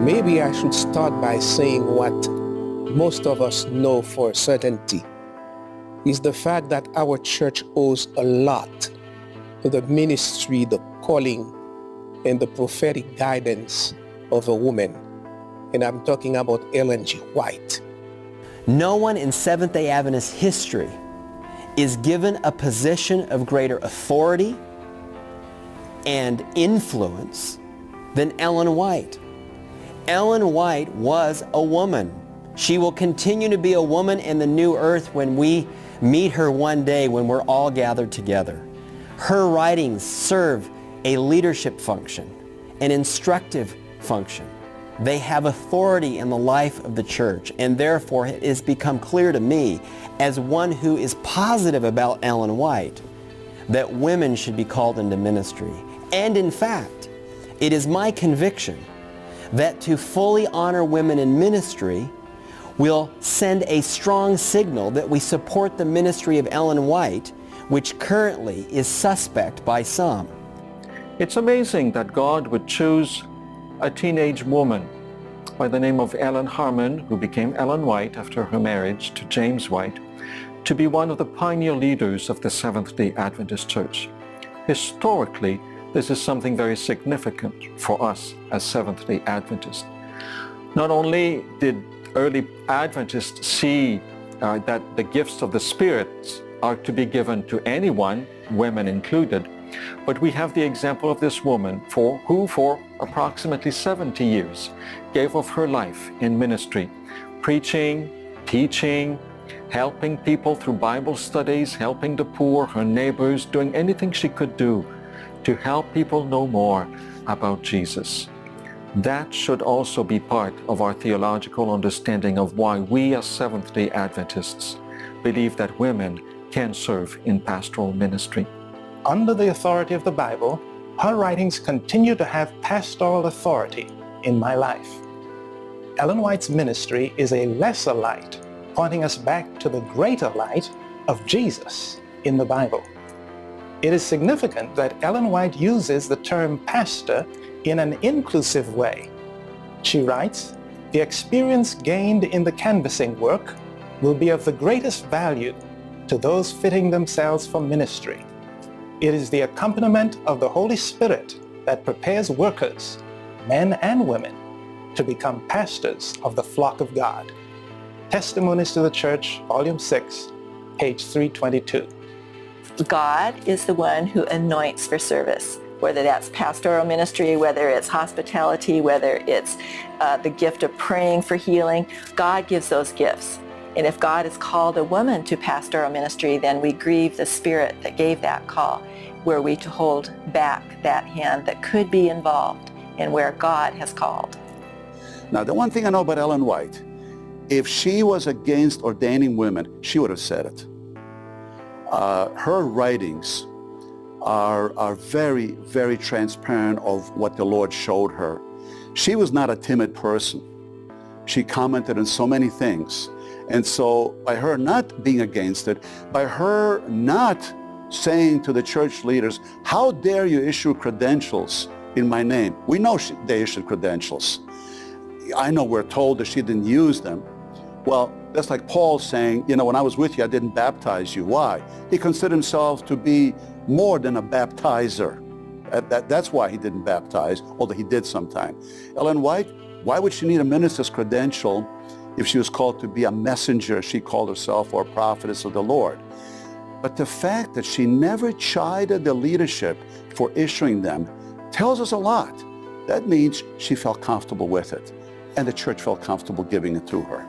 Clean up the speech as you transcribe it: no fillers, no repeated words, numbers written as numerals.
Maybe I should start by saying what most of us know for certainty is the fact that our church owes a lot to the ministry, the calling, and the prophetic guidance of a woman. And I'm talking about Elena de White. No one in Seventh-day Adventist history is given a position of greater authority and influence than Ellen White. Ellen White was a woman. She will continue to be a woman in the new earth when we meet her one day when we're all gathered together. Her writings serve a leadership function, an instructive function. They have authority in the life of the church, and therefore it has become clear to me, as one who is positive about Ellen White, that women should be called into ministry. And in fact, it is my conviction that to fully honor women in ministry will send a strong signal that we support the ministry of Ellen White, which currently is suspect by some. It's amazing that God would choose a teenage woman by the name of Ellen Harmon, who became Ellen White after her marriage to James White, to be one of the pioneer leaders of the Seventh-day Adventist Church. Historically, this is something very significant for us as Seventh-day Adventists. Not only did early Adventists see that the gifts of the Spirit are to be given to anyone, women included, but we have the example of this woman who for approximately 70 years gave of her life in ministry, preaching, teaching, helping people through Bible studies, helping the poor, her neighbors, doing anything she could do to help people know more about Jesus. That should also be part of our theological understanding of why we as Seventh-day Adventists believe that women can serve in pastoral ministry. Under the authority of the Bible, her writings continue to have pastoral authority in my life. Ellen White's ministry is a lesser light, pointing us back to the greater light of Jesus in the Bible. It is significant that Ellen White uses the term pastor in an inclusive way. She writes, "The experience gained in the canvassing work will be of the greatest value to those fitting themselves for ministry. It is the accompaniment of the Holy Spirit that prepares workers, men and women, to become pastors of the flock of God." Testimonies to the Church, Volume 6, page 322. God is the one who anoints for service, whether that's pastoral ministry, whether it's hospitality, whether it's the gift of praying for healing. God gives those gifts. And if God has called a woman to pastoral ministry, then we grieve the Spirit that gave that call. Were we to hold back that hand that could be involved in where God has called? Now, the one thing I know about Ellen White, if she was against ordaining women, she would have said it. Her writings are very, very transparent of what the Lord showed her. She was not a timid person. She commented on so many things. And so by her not being against it, by her not saying to the church leaders, "How dare you issue credentials in my name?" We know they issued credentials. I know we're told that she didn't use them. Well, that's like Paul saying, when I was with you, I didn't baptize you. Why? He considered himself to be more than a baptizer. That's why he didn't baptize, although he did sometime. Ellen White, why would she need a minister's credential if she was called to be a messenger, she called herself, or a prophetess of the Lord? But the fact that she never chided the leadership for issuing them tells us a lot. That means she felt comfortable with it, and the church felt comfortable giving it to her.